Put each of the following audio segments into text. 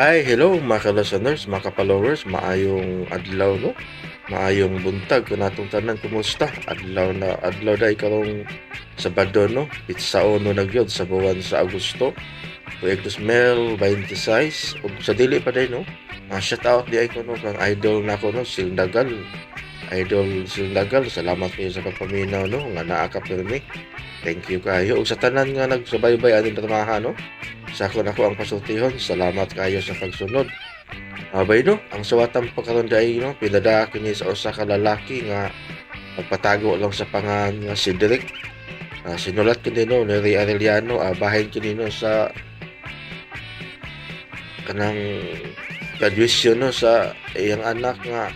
Ay, hello mga ka-listeners, mga ka-followers, maayong adlaw no. Maayong buntag kanatong tanan kumusta? Adlaw day karong Sabado no. Pitsa ono na gyud sa buwan sa Agosto. Proyektos Mel 26 ug sa dili pa day no. Shout out di ay ko no kang idol nako no, Sildagal. Idol Sildagal, salamat kayo sa pagpaminaw no nga naa ka pirmi. Thank you kayo. Ug sa tanan nga nagsubaybay aning tramahan no. Sa ako ang pasultihon, salamat kayo sa pagsunod. Abay no, ang sawatan pa karon dai no, pinada kini sa usa ka lalaki nga nagpatago lang sa pangan nga si Derek. Sinulat kini no ni Ray Arellano, bahin kini no sa kanang graduation no sa iyang anak nga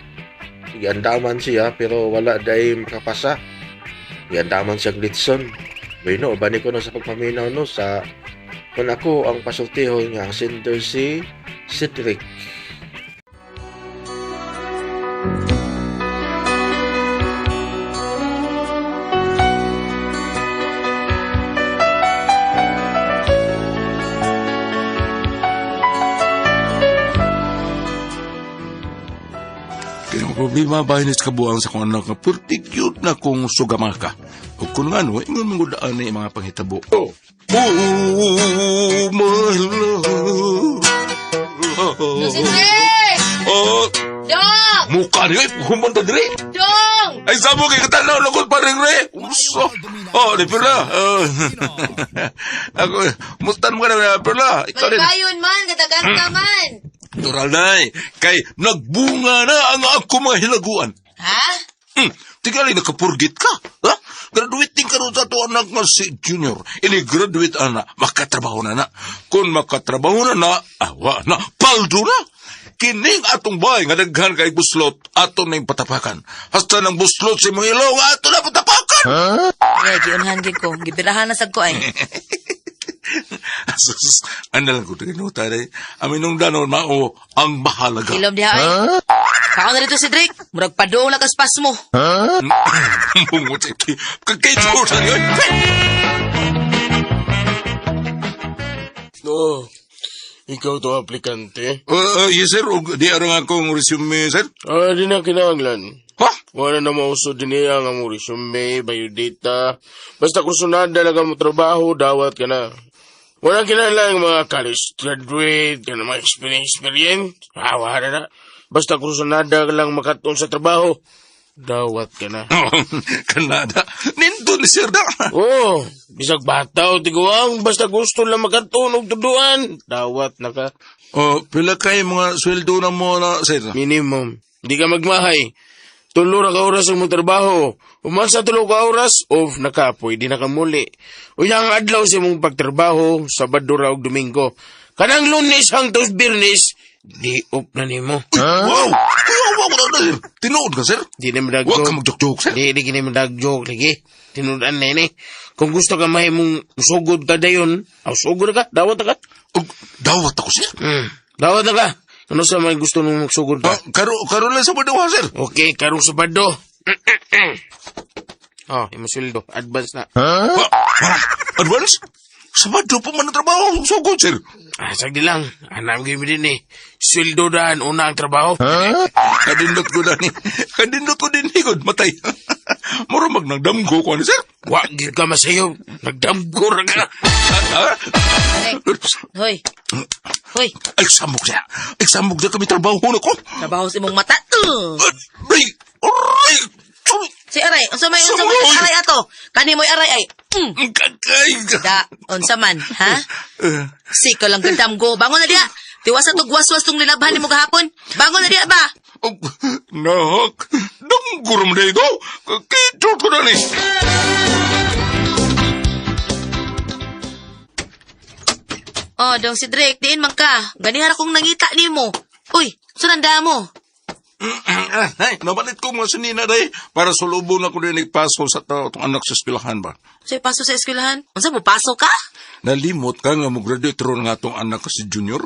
iandaman siya pero wala dai makapasa. Iandaman siya glitson. Bay no, bani ko no sa pagpaminaw no sa kung ako ang pasultihon nga ang sender si Cedric. Kaya problema ba inis kabuang sa kung anak nga pretty cute na kung sugamaka. O kung nga no, ingon mong daan na yung mga panghitabo. Oh, my love. Cedric! Oh, Dong! mukha niyo eh, humunta diri. Dong! Ay, sabo kay katanaw na kung paring re. Uso. Oh, di pala. Ako, mustan mo ka na pala. Ikaw rin. Magbayon man, katagan ka man. Tural na eh. Kay nagbunga na ang ako mga hilaguan. Ha? Tigali nakapurgit ka. Ha? Graduating ka rin sa ito anak nga si Junior. Ini-graduate na, makatrabaho na na. Kung makatrabaho na na, awa na, paldo na. Kining atong bahay nga daghan kay buslot, ato na yung patapakan. Hasta ng buslot si mga ilaw, ato na patapakan. Ay, giunhan gid ko. Gibirahan na sad ko ay. Asus, andalan ko tinuta day. Amin nung danon mao ang mahalaga. Ilom diha ay. Kako na dito, Cedric. Murag padong lang kaspas mo. Mungot iti. Kagkaiturtan yun. Oh, ikaw to aplikante? Yes sir, di arang akong resume sir. Di na kinahanglan. Ha? Wala na mausod din niya nga mo resume, biodata. Basta kung sunada na ka mo trabaho, dawat ka na. Wala kinahanglan mga college graduate, ka na mga experience. Wala na. Basta kung sunada ka lang makatun sa trabaho, dawat ka na. Kanada. Nindun sir da. Oo, bisag bata o tiguang, basta gusto lang makatun o tuduan, dawat na ka. Pila kay mga sweldo na mo na sir. Minimum. Di ka magmahay. Tulo ra ka oras ang mong trabaho. Umasa tulo ka oras, off na ka, pwede na ka muli. Uyang adlaw sa mong pagtrabaho, Sabado ra ug Domingo. Kanang Lunes hangtod Biyernes, di off na nimo. Wow! Wow ko na sir. Tinood ka sir. Di na madagjo. Huwag ka mag-joke sir. Di ka na madagjo lagi. Tinudan na ini. Kung gusto ka mahi mong sugod ka dayon, sugod ka, dawat na ka. Dawat ako sir. Dawat na ka. Ano sa may gusto nung magsugod ka? Karo lang sa badawa sir. Okay, karong Sabado. Imo sweldo. Advance na. Advance? Sabado pa man ang trabaho. Sugod sir. Sagdi lang. Anam game din eh. Sweldo daan, una ang trabaho. Kadindot ko na ni. Kadindot ko din ni. Matay. Mura magnagdamgo ko ni sir. Wag ka masayo. Nagdamgo ra ka. Hoy. Hoy. Ay, sambog siya. Ay, sambog siya kami trabaho na ko. Trabaho si mong mata. Ay, aray. Si Aray. Unsa may Aray ato? Kani mo'y Aray ay. Kagay. Da, unsa man, ha? Siko lang gandam go. Bangon na diya. Tiwasan to guwas-was tong lilabhan ni mo gahapon. Bangon na diya ba? Nak. Danggurum na ito. Kito ko na ni. Oh, dong si Drake, diin man ka. Ganihara kong nangita ni mo. Uy, sunanda mo. Ay, nabalit ko mga sinina day para sulubo na ko din nagpaso sa itong anak sa eskwelahan ba. Sa'yo paso sa eskwelahan? Unsa mo, paso ka? Nalimot ka nga mag-graduate ron nga itong anak ka si Junior.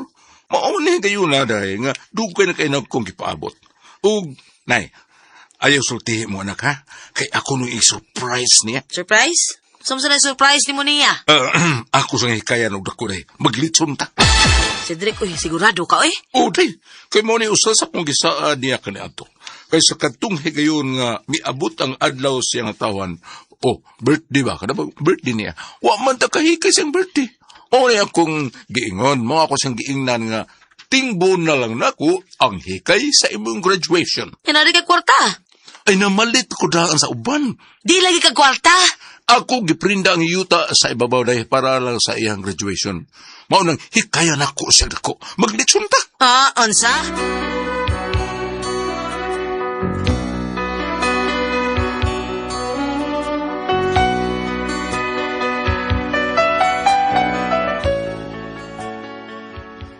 Mauni kayo na day nga dugay na kayo na kong ipaabot. Ug, nay, ayaw sultihin mo anak ha. Kay ako nung i-surprise niya. Surprise? Saan mo sa na-surprise ni mo niya? Ako sa hikaya ng dako day. Maglitson ta. Cedric, uy, sigurado ka, eh. O, day. Kay mo ni usa sa kong gisaan niya kaniadto. Kay sa katong higayon nga miabot ang adlaw siyang tawan. O, birthday ba? Kada ba birthday niya? Wa man ta kahikay siyang birthday. O niya akong giingon, mga ako siyang giingnan nga tingbo na lang nako ang hikay sa imong graduation. Yanari kay kwarta. Ay namalit ko daan sa uban. Di lagi kag kwarta. Ako giprinda ang yuta sa ibabaw dahil para lang sa iyang graduation. Mao nang hikayan ako siya dako. Maglitson ta. Onsa?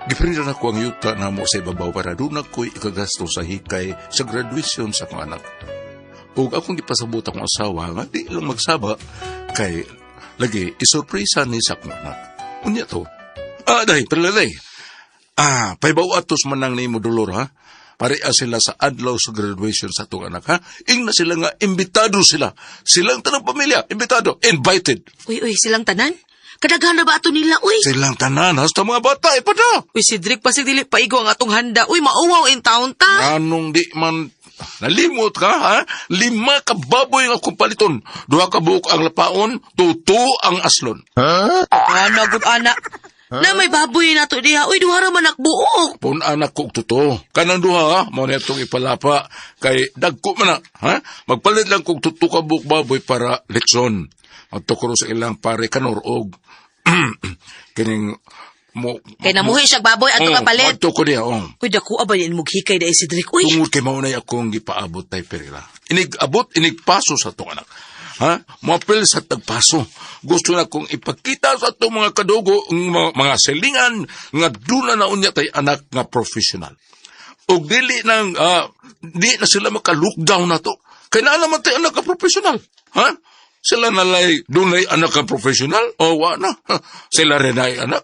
Giprinda na ko ang yuta na mo sa ibabaw para doon ako'y ikagasto sa hikay sa graduation sa kong anak. O akong ipasabot akong asawa nga di lang magsaba kay lagi isurpresa ni sa kong anak. Unya to. Dahi, taladay. Paibaw atos manang ni mo dolor ha. Pareha sila sa adlaw sa graduation sa itong anak ha. Ingna sila nga imbitado sila. Silang tanang pamilya, imbitado, invited. Uy, silang tanan? Kadaghan na ba ato nila, uy? Silang tanan, hasta mga bata, ipada. Uy, Cedric, pasig dili paigo ang atong handa. Uy, mauwaw in town ta. Anong di man nalimot ka, ha? 5 ka baboy nga kumpaliton. 2 ka buok ang lapaon, 2 ang aslon. Ano, good anak. Na may baboy na to diha. Uy, duha ra man nakbuok. Pun anak ko tuto. Kanang duha, ha? Mo na itong ipalapa. Kay dagko man na, ha? Magpalit lang kong 2 ka buok baboy para letson. Magtukuro sa ilang pare kanorog. Kining mo... Kay namuhi siya baboy ato kapalit. Magtuko niya, Uy, dako ba yan mughikay dahil Cedric. Uy, Tungod kay maunay akong gipaabot tay perila. Inig-abot, inig-paso sa itong anak. Ha? Mapil sa tagpaso. Gusto na kong ipakita sa itong mga kadugo, mga selingan, nga dula na unya tay anak nga professional. O dili nang, di na sila maka-lookdown na to. Kaya na naman tay anak nga professional. Ha? Sila nalay, doon ay anak ka professional? O, na. Sila rin ay anak?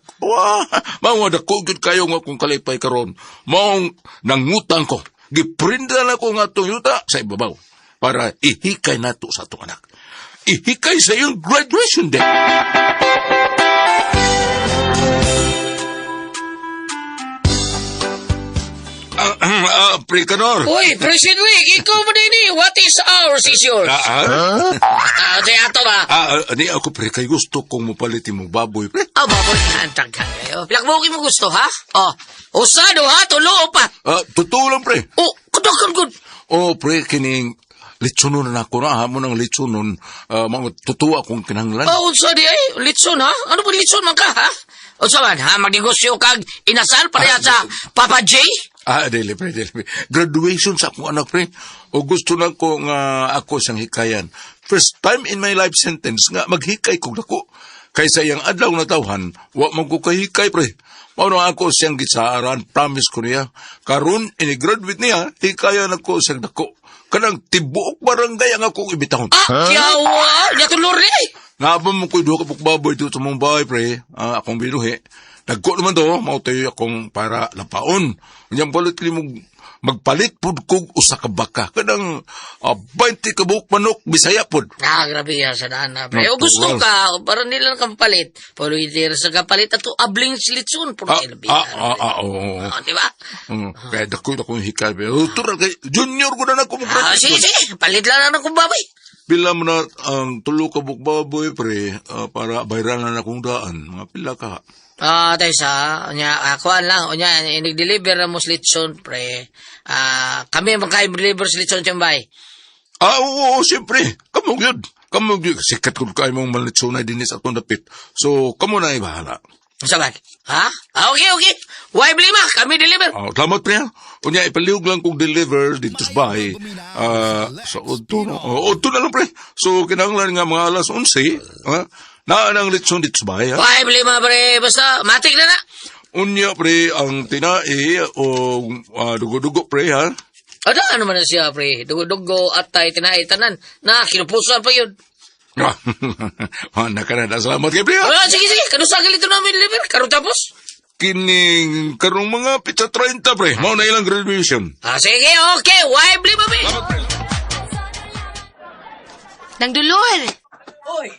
Mga dakugid kayo nga kung kalipay karon. Maong nangutang ko. Giprinda na ko nga itong yuta sa ibabaw para ihikay na to sa itong anak. Ihikay sa iyong graduation day. Pre-Kanor. Uy, President, ikaw mo din eh. What is ours is yours. Kaya ato ba? Ni ako pre, kay gusto kong mapalitin mong baboy, pre. Baboy, hantag ka kayo. Pilakbukin mo gusto, ha? Usado, ha? Tulo o pa? Totoo lang, pre. Kutokan good. Pre, kining litsunon na ako na, ha? Mo ng litsunon, mga tutuwa kong kinanglan. Unsa di ay? Litson, ha? Ano ba litson man ka, ha? Unsa man, ha? Magnegosyo kag inasal para sa Papa J? Dili, pre. Graduation sa akong anak, pre. O gusto na ko nga ako siyang hikayan. First time in my life sentence nga maghikay kong dako. Kaysa iyang adlaw na tawhan, wa man ko kahikay, pre. Mauna ako siyang gisaaran, promise ko niya. Karon ini-graduate niya, hikayan ako siyang dako. Kanang tibuok barangay ang akong ibitahon. Kiyawa! Yatulor ni! Naabang mo ko'y 2 ka baboy dito sa mong bahay, pre. Akong binuhi. Nagko naman to, mautayo akong para lapaon. Kanyang balit mo magpalit po kong usa ka baka. Kanang 20 ka buok manok, bisaya po. Grabe yan sa daan na. Pero gusto ka, para nila kampalit. Pero hindi sa kapalit at abling silitsun. Puro ilbi. Oo. Diba? Kaya dako yung hikay. Tural kay junior ko na kumukha. Sige. Palit lang na kung babay. Pila mo na ang 3 ka buok baboy, pre, para bayranan na akong daan. Mga pila ka. Tayo sa, kuhaan lang, nag-deliver na mo slitson, pre. Kami magka-deliver slitson sa bay. Oo, siyempre. Kamog yun. Sikat ko kayo mong malitsonay din sa itong dapit. So, kamo na ibahala. Sabag? Ha? Okay. Why blima? Kami deliver. Salamat, pre. Unya, ipaliog lang kong deliver dito sa bahay. Sa Udto, no? Udto na lang, pre. So, kinanglan nga mga alas 11, naanang litson dito sa bahay, ha? Why blima, pre? Basta, matik na na. Unya, pre, ang tinai o dugo-dugo, pre, ha? Ano man na siya, pre? Dugo-dugo at tayo tinai-tanan. Na, kinupusan pa yun. Nakanada, salamat kay pre, ha? Sige. Kanusagal ito namin deliver. Karon tapos? Kining karong mga pizza 30, pre. Mao na ilang graduation. Sige, okay. Why blima, pre? Nang dulor. Oy,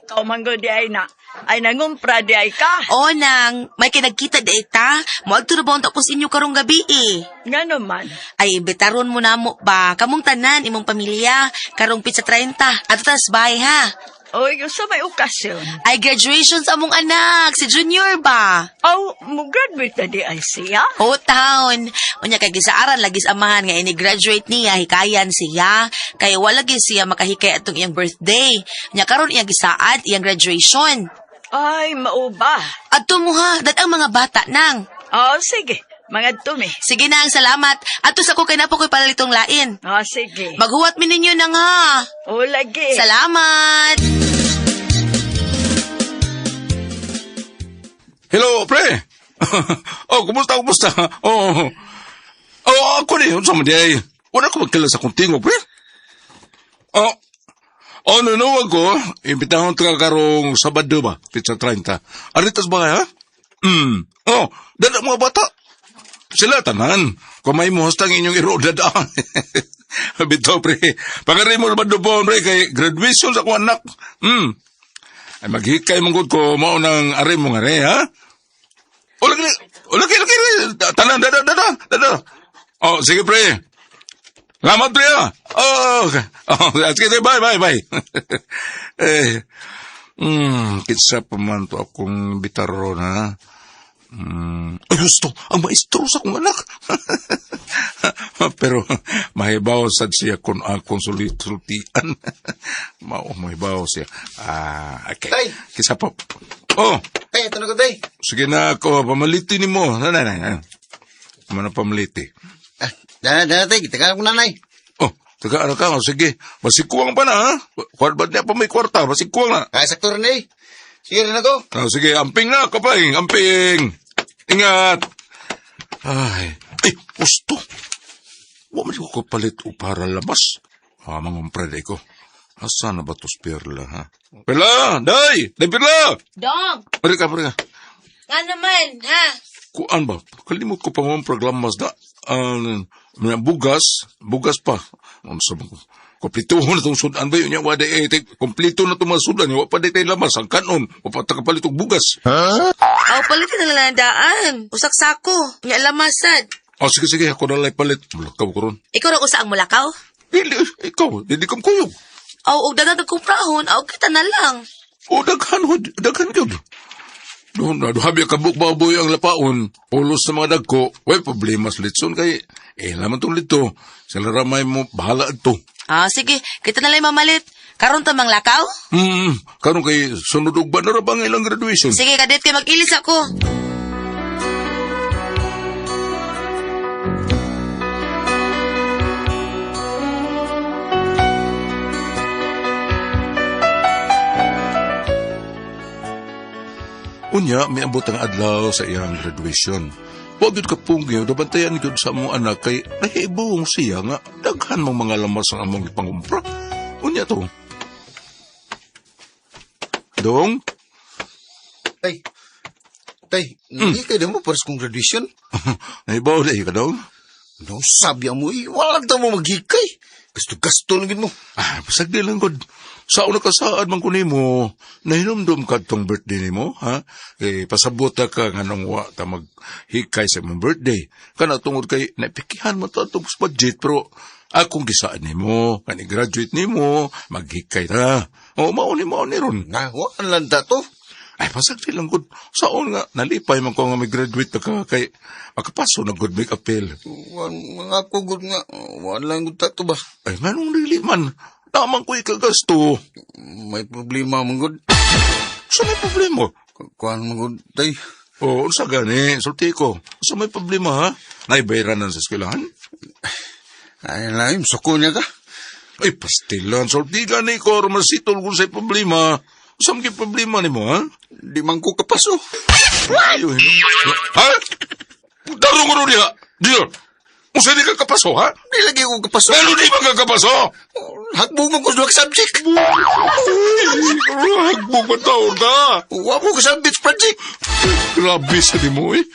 Ikaw manggod di ay na. Ay nangumpra di ay ka. O nang, may kinagkita di ita. Muagto na ba unta ko sa inyo karong gabi eh. Nga naman. Ay, betaron mo na mo ba? Kamong tanan, imong pamilya. Karong pizza 30. At tas bye ha. Oy, sa may okasyon. Ay, graduation sa among anak. Si Junior ba? Aw, mo graduate na di ay siya? O taon. Unya kay gisaaran lagi sa amahan nga ini-graduate niya, hikayan siya. Kay wala gyud siya makahikay atong iyang birthday. Unya karon iya gisaad iyang graduation. Ay, mauba. Adto mo ha, ang mga bata nang. Oh, sige. Mga tumi. Sige na, ang salamat. Adto sa ko kay napo ko'y palitong lain. Oh, sige. Maghuwat mi ninyo nang ha. O, lagi. Salamat. Hello, pre. Oh, kumusta? Oh, ako ni, unsa man di ay. Wala ko magkala sa kuntingo, pre. Nanuwag ko, imbitahon ka karong Sabado ba? Pizza 30. Aritas ba kaya? Dada mga bata. Sila tanan. Kung may muhostang inyong iro, dada. Bito, pre. Pagkari mo naman doon, pre, kay graduation sa akong anak. Ay maghikay mong ko, maunang ari mo nga re, ha? Lagi. Tanan, dada. Oh, sige, pre. Salamat, pre, ha? Okay. Sige, bye. Kitsa pa man to akong bitaron, ha? Ay, gusto, ang maestro sa akong anak. Pero, mahibaw sad siya kung akong sultian. Mahibaw siya. Okay. Tay! Kisa po. Oh, Tay, ito na ko, Tay. sige na ako, pamaliti ni mo. Nanay. Mana pamaliti? Dana, Tay. Teka ko, nanay. Oh, taga ano ka? Sige, masikuwang pa na, ha? Ba't niya pa may kwarta? Masikuwang na. Ay, sakto rin, eh. Sige rin ako. Sige, amping na, kapay. Amping. Ingat. Ay, gusto. Huwag mo ko palit para labas. Mga umprede ko. Asa na ba tos Perla, ha? Perla! Day! Perla! Dong, Pari ka. nga naman, ha? Kuan ba? Kalimut ko pa mga programas na. Bugas pa. Komplituhon na itong sudan ba yun? Wada komplito na itong mga sudan. Wapa di tayo lamas. Ang kanon. Wapa takapalitong bugas. Aw, palitin na lang daan. Usak sako. Nga lamasad. Sige. Ako na lang palit. Mulakaw ko ron. Ikaw na usa ang mulakaw? Dili, ikaw. Dili kam kuyog. Aw, og dagang kumprahon. Aw, kita na lang. O, daghan yun. Doon, habi ka baboy ang lapaon. Ulos sa mga dagko. Way, problema sa litson kay. Laman tong lito. Sila ramay mo, bahala ito. Sige. Kita na lang mamalit. Karon ta mang lakaw? Karon kay sunod og ba na ra bang ilang graduation? Sige, kadit kay mag-ilis ako. Unya, may abot ang adlaw sa iyang graduation. Huwag yun kapungyo, nabantayan yun sa among anak kay nahiibong siya nga daghan mong mga lamas ang among ipangumpra. Unya to. Dong? Tay, hindi kayo mo pares kong graduation. Nahibaw na ka, Dong? No, sabi mo, wala lang mo maghikay. Gasto lang mo. Pasag di lang, God. Sa una kasaad man ko nimo, nahinumdum ka tong birthday nimo, ha? Pasabot ka nga nung wa ta maghikay sa mong birthday. Kana tungod kay napikihan mo to atong budget, pero akong gisaan nimo, kani graduate nimo, maghikay na. O, mauni ron. Nga, wala lang to. Ay, pasag di lang, God. Saon nga, nalipay man ko nga may graduate ka kay makapaso na good make appeal. Mga kugod nga, wala lang to ba? Ay, manong dili man. Naman ko ikagasto. May problema mong Sa may problema? Kuhan mong Tay. Oo, sa gani, sulti ko. Sa may problema, ha? Naibayaran sa eskwelahan? Ay, laim, suko niya ka. Ay, pastilan, sulti gani ko, masitol ko sa problema. Saan may problema ni mo, ha? Di man ko kapaso. Ayun. Ha? Darong ano niya? Diyo, Usa di ka kapaso, ha? Di lagi ko kapaso. Lalo di ba ka kapaso? Hakbog mo ko sa subject. Hagbog ba taon ka? Wa mo ko sa beach project. Grabe sa di mo, eh.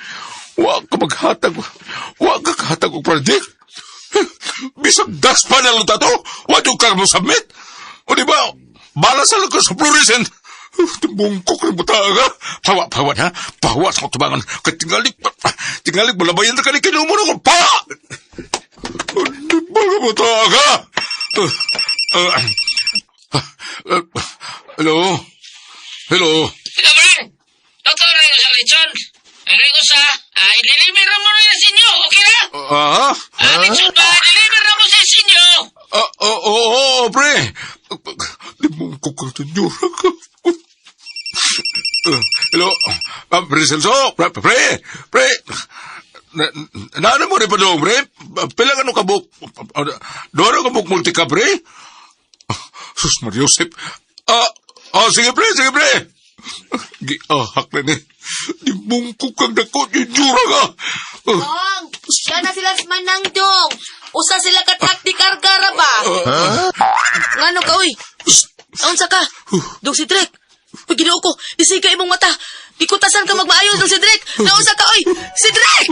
Wa ka maghatag. Wa ka kahatag og project. Bisag das pa na lang tato. Wa yung ka mo submit. O di ba? Bala sa lakas sa fluorescent. Bungkok rin buta ka. Pawa ha. Pawa sa kutubangan. Tingalik malabayan na ka ni kinumuno ko. Pa! Baga buta ka. Hello? Hello? Pinabarin! Doktor, rin ko sa lechon. Rin ko sa, i-deliver mo rin sa inyo, okay na? Lechon ba, deliver na mo sa inyo. Oo, pre. Di bungkok ka sa nyura ka. Hello? Pre Celso? Pre! Nana mo rin pa doon, pre? Pila ka nung kabuk? Doon ang kabuk multi ka, pre? Sus Mariosep. Sige, pre. Giahak na ni. Di bungkok kang dako, nyura ka. Dong, siya na sila manang dong. Usa sila katak di kargara ba? Ngano ka, uy? Naunsa ka? Dong si Drek. Uy, ginoo ko. Isiga imong mata. Di ko tasan ka magmaayon, Dong si Drek. Naunsa ka, uy? Si Drek!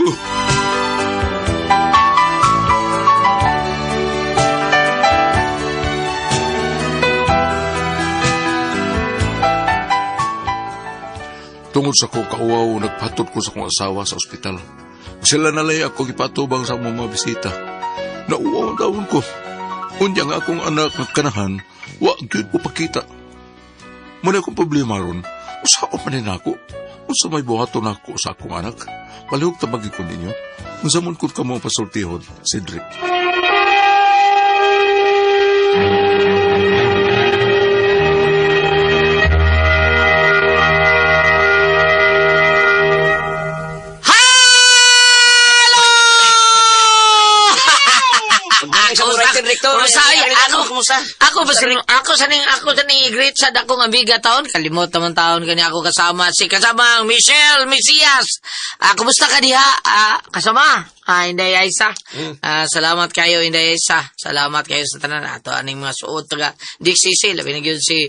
Tungod sa kong kauaw, nagpatot ko sa kong asawa sa ospital. Sila nalay ako ipatubang sa mga bisita. Nauwaw ang taon ko. Unya nga akong anak ng kanahan, wag yun ko pakita. Muna akong problema ron, usao manin ako. Unsa may buhaton ako sa akong anak, palihog tabagi ko ninyo. Unsa man kung kamo pasultihon, Cedric. Ako sa ning great sa dakong amiga taon. Kalimot naman taon kani ako kasama si kasamang Michelle Mesias. Kumusta ka diha? Kasama? Inday Aisa. Salamat kayo, Inday Aisa. Salamat kayo sa tanan. Ato aning mga suot taga DCC. Labi na yun si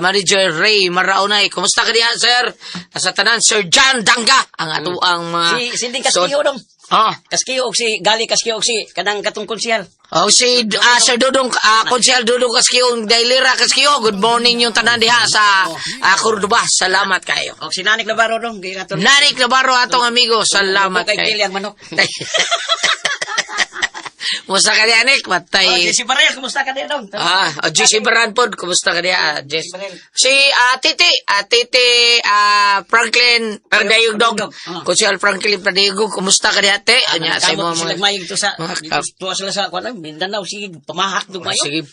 Manager Ray Maraunay. Kumusta ka diha, sir? Sa tanan, Sir John Dangga. Ang ato ang mga... Si Sinding Kaskiyo dong. Kaskiyo og si Gali Kaskiyo og si kanang katong konsyal. Sir Dudong, Konsyal Dudong Kaskiyo, Dailira Kaskiyo. Good morning yung tanan diha sa Cordoba. Salamat kayo. Og si Nanik Navarro dong. Nanik Navarro atong amigo. Salamat Kay kayo. Kiliang manok. Musta ka diya, Nick? Matay. Si Barel, kumusta ka din dong? Jesse Baranpod, kumusta ka diya, Jess? Si Titi Franklin Pardayog dog. Konsyal Franklin Pardayog, kumusta ka diya, te? Anya, sa Kamot mga sila mayig to sa tuwa sila sa kuan Mindanao sige pamahak dong mayo. sige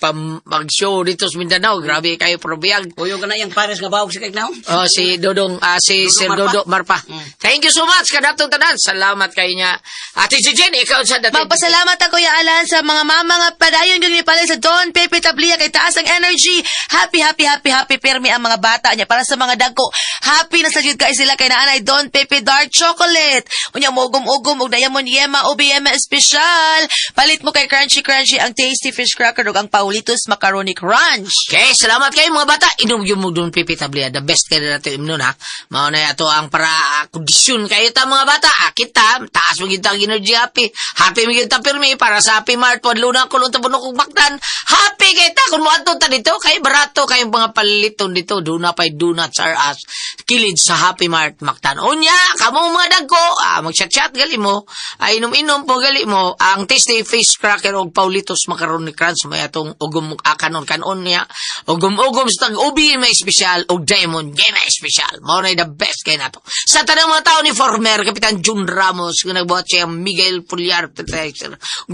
mag-show dito sa Mindanao. Grabe kayo probiyag. Kuyo ka na yang pares nga bawog si kagnaw. Si Dodong, si Sir Dodo Marpa. Thank you so much, kanatong tanan. Salamat kayo niya. Ate Jen, ikaw sa dati. Magpasalamat ako, Kuya Alan, sa mga mama nga padayon yung ipalay sa Don Pepe Tablia kay taas ang energy. Happy Permi ang mga bata niya para sa mga dagko. Happy na sa jud kay sila kay naanay Don Pepe Dark Chocolate. Unya mo ugom-ugom og Diamond Yema OBM Special. Palit mo kay Crunchy ang Tasty Fish Cracker ug ang Paulitos Macaroni Crunch. Okay, salamat kayo mga bata. Inom yung mo doon Pepe Tablia. The best kayo natin inom ha. Mauna ato ang para kondisyon kayo ta mga bata. Kita, taas mo kita ang energy happy. Happy mo kita Permi para sa Happy Mart po. Luna ko lunta puno kong baktan. Happy kita kung muadto ta dito. Kay barato kayong mga paliton dito. Duna pa'y donuts are us. Kilid sa Happy Mart Mactan. Unya, kamo mga dagko. Mag-chat-chat gali mo. Inom-inom po gali mo. Ang Tasty Fish Cracker o Paulitos Macaroni Crunch. May atong ugom kanon niya. Ugom-ugom sa tag-ubi may special o Diamond Game special. Mauna the best kayo na to. Sa tanang mga tao ni Former, Kapitan Jun Ramos, kung nagbuhat siya Miguel Pulyar.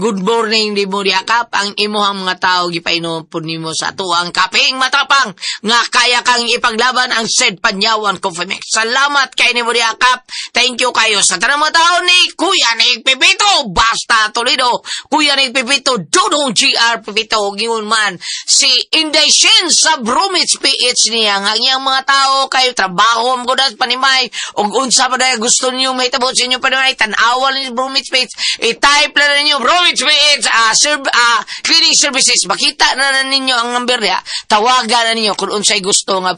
Good morning, di mo diakap. Ang imuhang mga tao, gipainom po nimo sa tuwang kaping matapang. Nga kaya kang ipaglaban ang said Panyawan Coffee Mix. Salamat kay ni mo diakap. Thank you kayo sa tanang mga tao ni Kuya Nick Pipito. Basta Toledo. Kuya Nick Pipito. Dodong GR Pipito. Giyon man. Si Inday Shin sa Bromwich PH niya. Ang iyang mga tao kayo trabaho mo na panimay. O unsa pa dahil gusto niyo may tabot sa inyo panimay. Tanawan ni Bromwich PH. I-type na ninyo Bromwich PH cleaning services. Makita na ninyo ang number niya. Tawagan na ninyo kung unsay gusto nga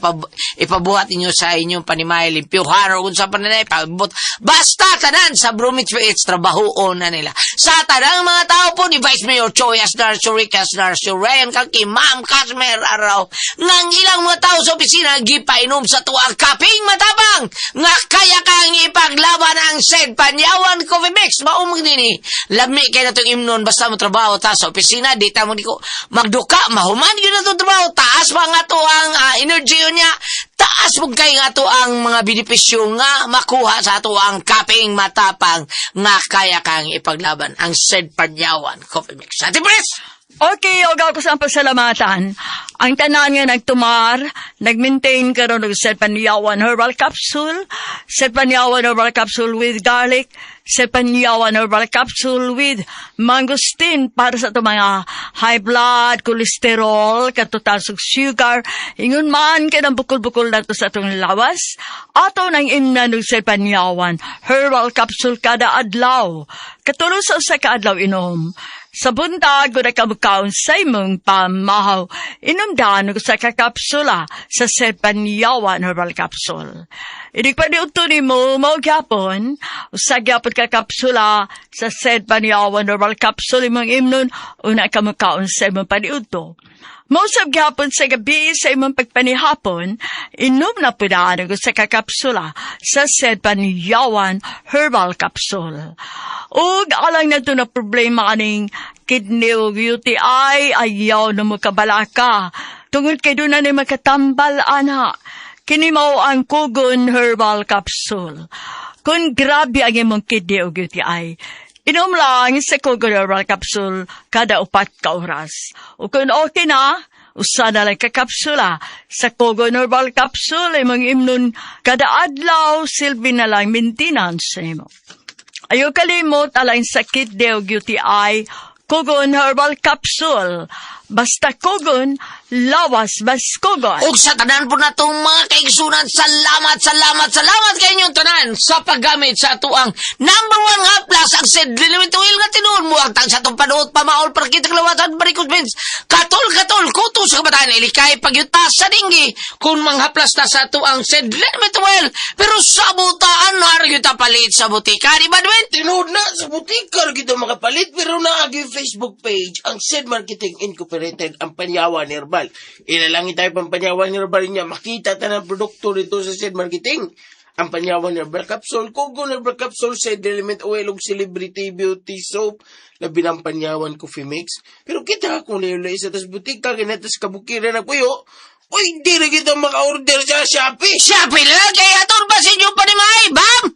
ipabuhat ninyo sa inyong panimay. Limpyuhan o unsa pa na ipabot. Basta tanan sa Bromwich PH trabaho na nila. Sa sa tanang mga tao po ni Vice Mayor Choi Asnar Surikas Ryan kang kay Ma'am Casmer Araw ngang ilang mga tao sa opisina gipainom sa tuwang kaping matabang nga kaya kang ipaglaban ang said Panyawan Coffee Mix maumag nini lami kay natong imnon basta mo trabaho ta sa opisina di ta mo di ko magduka mahuman yun na trabaho taas pa nga to ang energy niya taas mo kay nga to ang mga benepisyo nga makuha sa to ang kaping matapang nga kaya kang ipaglaban ang said Panyawan Coffee Mix. Ate Pres! Okay, ogaw ko sa pasalamatan. Ang tanan nga nagtumar, nag-maintain ka ron ng Set Panyawan Herbal Capsule, Set Panyawan Herbal Capsule with garlic, Set Panyawan Herbal Capsule with mangosteen para sa ito mga high blood, cholesterol, katutasog sugar, ingon man ka ng bukol-bukol na to sa itong lawas, ato ng imna ng Set Panyawan Herbal Capsule kada adlaw. Katulos sa kaadlaw inom. Sa buntag, kung nakamukaon sa imong pamahaw, inumdaan ko sa kakapsula sa Set Panyawan Herbal Capsule. Idig pa niuto ni mo, magyapon, sa gyapon kakapsula sa Set Panyawan Herbal Capsule imong imnon, una kamukaon sa imong paniuto. Mausap gyapon sa gabi sa imong pagpanihapon, inom na pudaan ko sa kakapsula sa Set Panyawan Herbal Capsule. Ug alang na ito na problema kaning kidney o UTI, ayaw na makabalaka. Tungod kay doon na ni makatambal, ana. Kini mao ang Kugon Herbal Capsule. Kung grabe ang imong kidney o UTI, inom lang sa Kugon Herbal Capsule kada 4 ka oras. O kung okay na, usa na lang kakapsula sa Kugon Herbal Capsule, imong imnon kada adlaw, silbi na lang maintenance mo. Ayaw kalimot alang sakit deo UTI, Kugon Herbal Capsule. Basta Kugon, lawas bas Kugon. Ug sa tanan po na itong mga kaigsunan, salamat kayo inyong tanan sa paggamit sa atuang number 1 haplas ang said Lilimit Oil nga tinuon mo ang tang sa itong panuot pamaol para kita kalawatan barikos bins katol kuto sa kabataan ilikay pagyutas sa dinggi kung manghaplas na sa atuang said Lilimit Oil pero sa butaan na kita palit sa butika di ba Dwayne? Tinood na sa butika kita makapalit pero naagi Facebook page ang Said Marketing Incorporated ang Panyawan Herbal. Ilalangin tayo pang Panyawan Herbal niya. Makita tayo ng produkto nito sa Said Marketing. Ang Panyawan Herbal Capsule, Kugon Herbal Capsule, Said Element Oil, ug Celebrity Beauty Soap, labi ng Panyawan Coffee Mix. Pero kita kung nilulay sa tas butika, kinatas kabukiran na kuyo, o hindi na kita maka-order sa Shopee. Shopee lang kaya aton ba sa inyo pa ni May, Bam?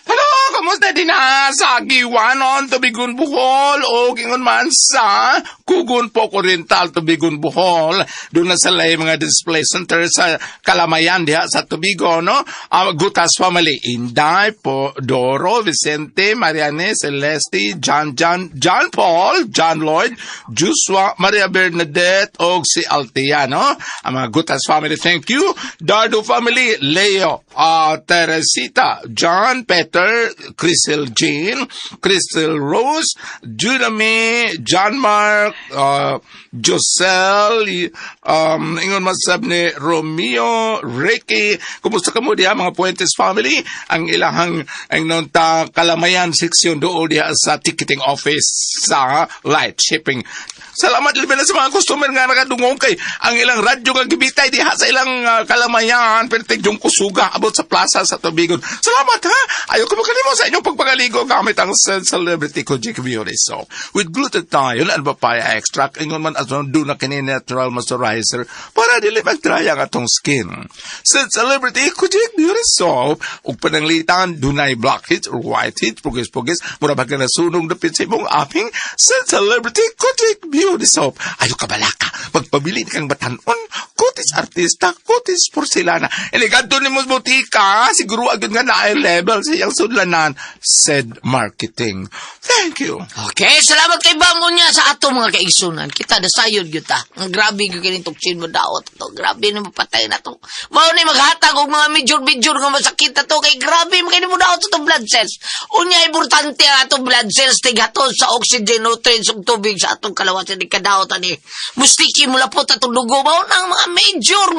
Hello, kamusta din na sa Giwanon, Tubigon, Bohol, o gingon man sa Kugon Poco Rental, Tubigon, Bohol. Doon na sa lay mga display center sa Kalamayan diha sa Tubigon, no? Gutas Family, Inday, Doro, Vicente, Mariane, Celeste, John Paul, John Lloyd, Joshua, Maria Bernadette, o si Altea, no? Ang mga Gutas Family, thank you. Dardo Family, Leo, Teresita, John, Peter, Crystal Jean, Crystal Rose, Judame, John Mark, Josel, ingon masab ni Romeo, Ricky, kumusta ka mo diha mga Puentes family? Ang ilahang ang nonta Kalamayan section doon diha sa ticketing office sa light shipping. Salamat din na sa mga customer nga nakadungong kay ang ilang radyo nga gibitay diha sa ilang Kalamayan pertig yung kusuga abot sa plaza sa Tubigon. Salamat ha. Ayaw ko makalimo sa inyong pagpagaligo gamit ang Celebrity Kojic Beauty Soap with glutathione and papaya extract ingon man as do na kini natural moisturizer para dili magdry ang atong skin. Sa Celebrity Kojic Beauty Soap ug pananglitan dunay blackheads or whiteheads pugis mura ba na sunog dapit sa imong aping sa Celebrity Kojic Beauty Soap. Ayaw ka balaka pagpabili kang batanon kutis artista kutis porcelana elegante ni mo butika siguro agad nga na level sa iyang sudlanan said marketing. Thank you. Okay, salamat kay Bangon niya sa ato mga kaigsunan. Kita dasayod kita. Ang grabe ko kinitoksin mo daot to. Grabe na mapatay na to. Mao ni maghatag og mga major nga masakit na to kay grabe mo kini mo daot to blood cells. Unya importante ang atong blood cells tigaton sa oxygen nutrients ug tubig sa atong kalawasan ni kadaot ani. Mustiki mo lapot atong dugo mao nang mga major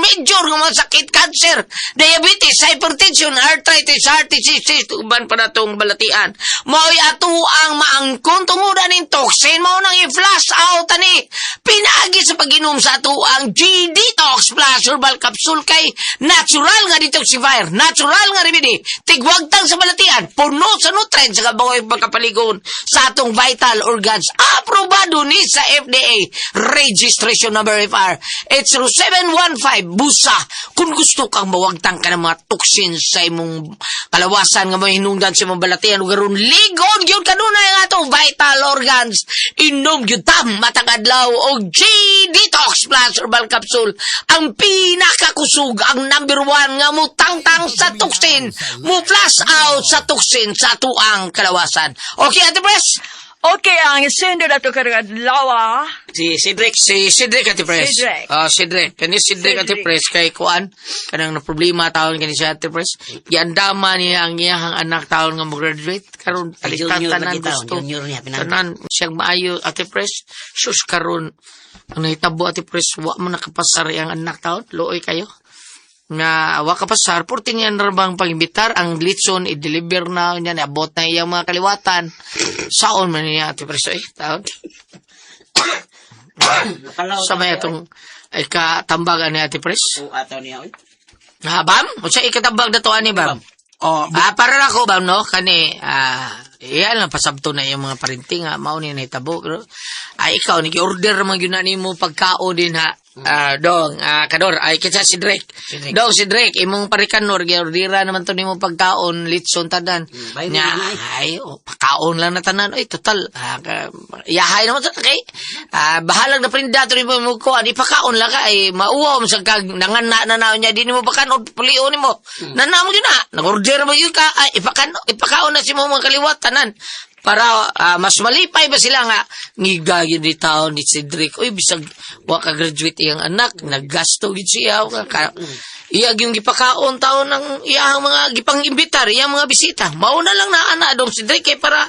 nga masakit, cancer, diabetes, hypertension, arthritis, heart disease, uban pa na itong balatian. Mao'y ato ang maangkon tungudan ng toxin, mao nang i-flash out ani. Pinagi sa pag-inom sa ato ang G-Detox Plus Herbal Capsule kay natural nga detoxifier, natural nga remedy, tigwagtang sa balatian, puno sa nutrients sa kabagoy pagkapaligon sa atong vital organs. Aprobado ni sa FDA. Registration number FR. It's 0715 busa. Kung gusto kang mawagtang ka ng mga toxins sa imong kalawasan nga may hinungdan sa imong balatian ug aron ligon gyud kanunay nga atong vital organs. Inom gyud tam matang adlaw og G-Detox Plus Herbal Capsule. Ang pinakakusog, ang number 1 nga mo tangtang sa toxin, mo flash out sa toxin sa tuang kalawasan. Okay, Ate Pres? Okay, ang sender na to karagalawa. Si Cedric Ate Pres. Cedric. Cedric. Kani Cedric Ate Pres kay kuan kanang na problema taon kani si Ate Pres. Yandama niya ang iyang anak taon nga mo-graduate karon palitan tanan gusto. Junior niya, Tanan siyang maayo Ate Pres. Sus karon ang nahitabo Ate Pres wa man nakapasar ang anak taon. Looy kayo. Nga wa kapasar porti niya narbang pangimbitar ang litson i-deliver na niya abot na iyang mga kaliwatan. Saon man niya Ate Pres taon. Sa may atong ay katambagan ni Ate Pres. O ato niya, oy. Bam? O siya ikatambag na to ani, Bam? Para na ko, Bam, no? Kani, iyan lang, pasabto na yung mga parinting, mao ni naitabo. Pero, ikaw, nag-order naman yun na mo pagkao din, ha? Dong, Kador, kitsa si Drake. Dong, si Drake, imong parikanor, giordira naman to ni mo pagkaon, litson tanan. Nya, pagkaon lang na tanan. Ay, total, yahay naman to, kay, bahalang na prindato ni mo ko, ipakaon lang ka, ay, mauwaw mo sa kag, nangana na niya, di ni mo pakan, pulion ni mo. Nanamo yun na, nag-order mo yun ka, ay, ipakaon na si mo mga kaliwat, tanan. Para mas malipay ba sila nga ngiga yun di taon ni Cedric. Uy, bisag wa ka graduate iyang anak, naggasto gid siya. Iya yung gipakaon taon ng iyang mga gipang-imbitar, iyang mga bisita. Mauna lang na ana dong Cedric kay para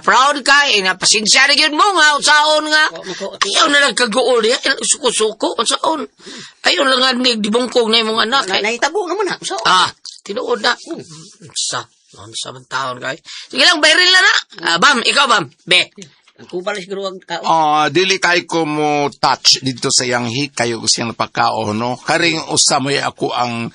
proud ka, napasensya na yun mo nga, unsaon nga. Ayaw na nagkagool niya, suko-suko, unsaon. Ayaw lang nga nagdibungkog na imong anak. Nahitabo naman na. Tinuod na. Sa taon kay. Sige lang, viral na. Bam, ikaw Bam. Be. Ang kupal siguro ang kao. Dili kay ko mo touch dito sa yang hikayo ko siyang napakao, no? Karing usamoy ako ang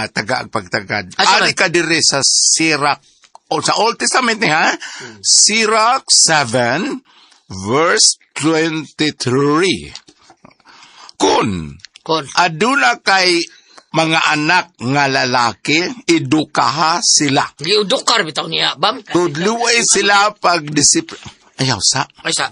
taga-pagtagad. Ali ka dire sa Sirach, sa Old Testament ni ha? Sirach 7, verse 23. Kun aduna kay mga anak nga lalaki, edukaha sila. Giudukar bitaw niya, Bam. Tudluay sila pagdisiplina. Ayaw sa. Ay sa.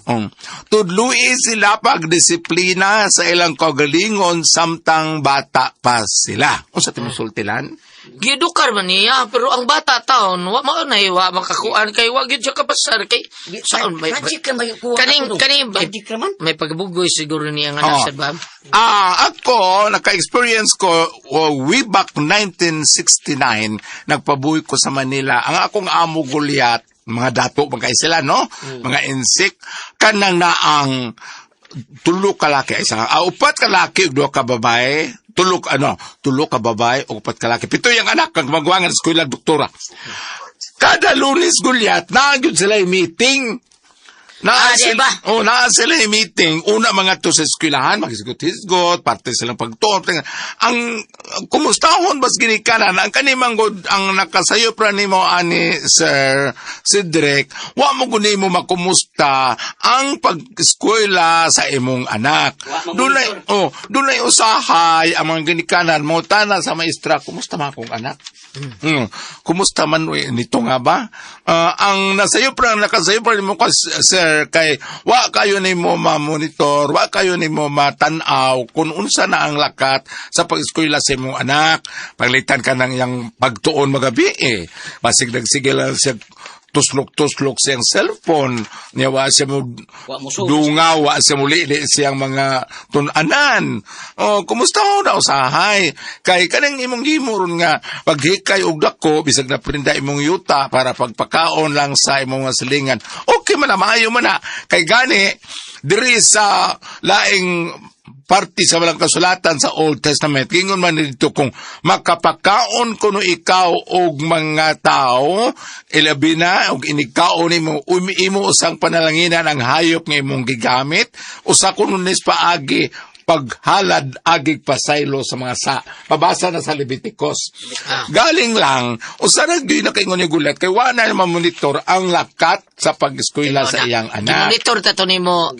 Tudluay sila pagdisiplina sa ilang kagalingon samtang bata pa sila. O sa tinusultilan? Giudukar man niya, pero ang bata taon, wa makakuan kay wa gid siya kapasar kay saon may Magic ka may kuha. kaning Magic naman. may pagbugoy siguro niya nga nasa Bam. Ako, naka-experience ko way back 1969, nagpabuhi ko sa Manila. Ang akong amo Goliath, mga dato, mga sila, no? Mga insik, kanang naang tulo ka laki, upat ka laki, duha ka babae, tulo ka babae, upat ka laki. Pito yung anak, kang magwangan sa eskwela, doktora. Kada Lunes Goliath, naagod sila yung meeting. Naa sila yung meeting. Una mga to sa eskwelahan, maghisgot-hisgot, parte silang pagtuon. Ang kumustahon bas ginikanan, ang kanimang ang nakasayo pra nimo ani Sir Cedric, wa mo guni mo makumusta ang pag-eskwela sa imong anak. Dunay usahay ang mga ginikanan mo tana sa maestra, kumusta man akong anak? Kumusta man nito nga ba? Ang nakasayo pra nimo ko Sir kay wa kayo nimo ma-monitor, wa kayo nimo matanaw kung unsa na ang lakat sa pag-eskwela sa imong anak. Paglitan ka nang yang pagtuon magabi Basig nagsigil lang siya tuslok-tuslok siyang cellphone. Niya wa siya mo dungaw, wa siya muli siyang mga tunanan. Kumusta ho daw sahay? Kay kanang imong gimuron nga paghikay og dako bisag na prinda imong yuta para pagpakaon lang sa imong silingan. Okay man na, maayo man na. Kay gani diri sa laing parte sa walang kasulatan sa Old Testament. Gingon man dito kung makapakaon kuno ikaw og mga tao, ilabi na og inikaon nimo imo usang panalanginan ang hayop nga imong gigamit, usa kuno nis paagi paghalad agig pasaylo sa mga sa pabasa na sa Leviticus. Galing lang usa na gyud na kay ngon gulat kay wa na monitor ang lakat sa pag-eskwela sa iyang anak. Monitor ta to nimo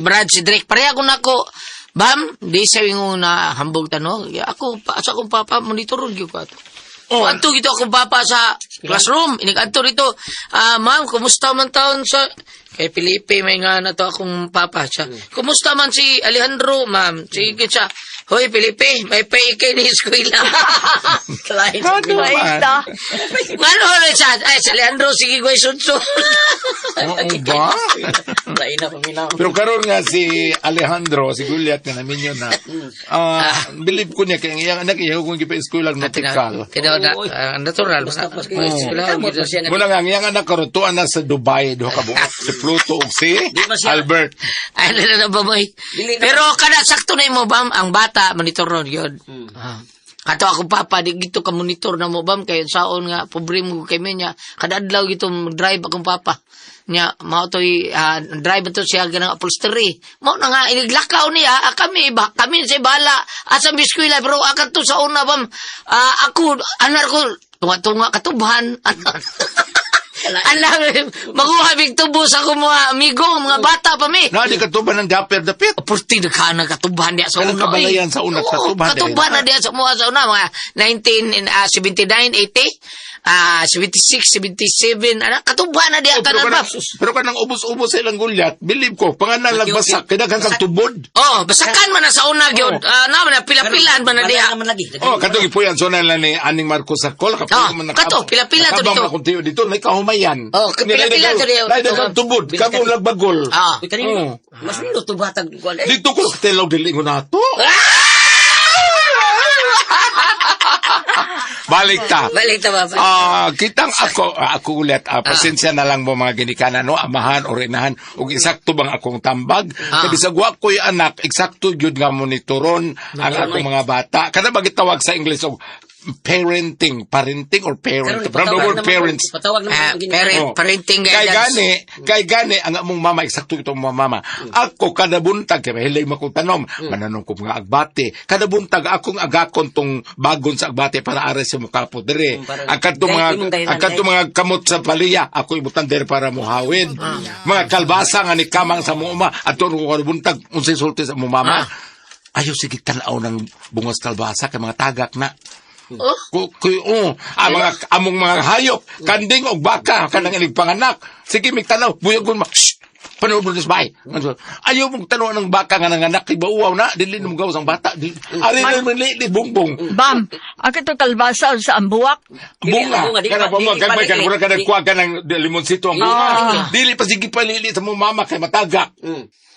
Brad si Drake pareha ko nako. Bam, di sa ingon na hambog tanong. Ako sa akong papa monitor gyud ko ato. Oh, anto gito akong papa sa classroom. Inig-adto rito. Ma'am, kumusta man taon sa kay Felipe may nga na to akong papa siya. Kumusta man si Alejandro, ma'am? Sige siya. Hoy, Felipe, may paikay ni eskwela. Kalahin sa Ano man? Maita. Ano rin siya? Ay, si Alejandro, sige ko isunso. Oo ba? Lain na paminaw. Pero karon nga si Alejandro, si Guliat nga namin yun na, believe ko niya, kaya iyang anak, iya kung gipa-eskwela nautical. Natural. Basta pas kayo. Eskwela, Tama pa siya na. Muna nga, iyang anak karon tuan na sa Dubai, doon kabuot, si Pluto o si ba siya? Albert. Ay, na ba mo Dili na- Pero kada sakto na mo, bam, ang bata, monitor ron, yun. Kato ako papa, di gito ka monitor na mo, bam, kayo saon nga, pobre mo kay niya. Kada adlaw gito, drive akong papa. Nya, mao to'y, drive to siya ganang upholstery. Mao na nga, iniglakaw niya, kami sa bala, asa biskwila, pero akat to sa una, bam, ako, anar ko, tunga-tunga katubhan, anak, makuha big tubo sa akong mga amigo, mga bata pa mi. Na, di ka tuban ng dapper dapit. Purti na ka na katubahan diya sa Kanang una. kabalayan sa una, katubahan Katubahan na diya sa una, mga 1979, 80, 76, 77, katubahan na diya Pero kanan ba? kanang ubos-ubos sa ilang Guliat, believe ko, panganan lagbasak, kinagang kang tubod. Oh, basakan man na sa una gyud. Naman na pila-pilan man na diya. Naman lagi. Oh, katong ipuyan so na lang ni Aning Marcos Sarcol, kato, pila-pila to dito. Nakabang na kung tiyo dito, may kahumayan. Oh, pila-pila to dito. Dahil kang tubod, kamo nagbagol. Uy, kanino? Mas minuto batag kuan. Dito ko tilaw dilingon na to. Balik ta. Balik ta ba? Kitang ako ulit, pasensya na lang mo mga ginikanan, no, amahan o rinahan, ug eksakto bang akong tambag, kaya bisag wa ko'y anak, eksakto gyud nga monitoron ang akong mga bata. Kada ba gitawag sa English og parenting or parent, from the word parents. Patawag naman Parenting Kay guidance. gani ang among mama, eksakto itong mga mama. Ako kada buntag kay mahilig makutanom, mananong ko mga agbate. Kada buntag akong agakon tong bagon sa agbate para ares sa mukapot dire. Ang kadto mga kamot sa paliya, ako ibutan dire para muhawid. Mga kalbasa nga ni kamang sa muma aton ko kada buntag unsay sulti sa mong mama. Ayaw sige tanaw ng bungas kalbasa kay mga tagak na. Among mga hayop, kanding o baka, kanang ilig panganak. Sige, may tanaw, buyagon mo. Shhh! Panood mo this bay. Ayaw mong tanaw ng baka nga nanganak, ibauaw na, dili mo gawas ang bata. Ari na naman li, bongbong. Bam, ako to kalbasa sa ambuak. Bunga. Kana pa mo, kagmay, kana ka nagkuha ka ng limonsito ang bunga. Dili pa sige palili sa mong mama kay matagak.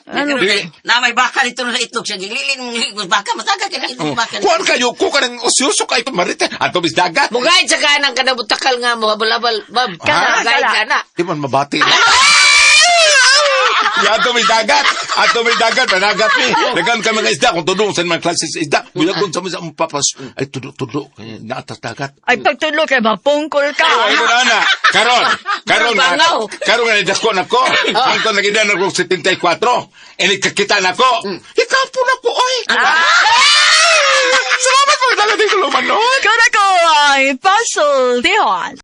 Ano na may baka dito na itlog siya. Gililin mong baka, mataga ka na itlog baka. Kuhan kayo, ka ng osyoso kayo marite. Ato bis dagat. Mugay sa kanang kanabutakal nga mo, habal-habal, bab. Mugay ka na. Di man mabati. Ato may dagat, managat ni. Dagan ka mga isda, kung tudong sa mga klases isda. Buyagon sa mga papas, ay tudo, naatas dagat. Ay pagtulo kay mapungkol ka. Ay, na. Karon nga nidako na ko. Ang ko nagidan ako 74. Inikakita na ko. Ikapo na ko, ay. Salamat po talaga din ko lumanon. Kung ako ay puzzle, Tihon.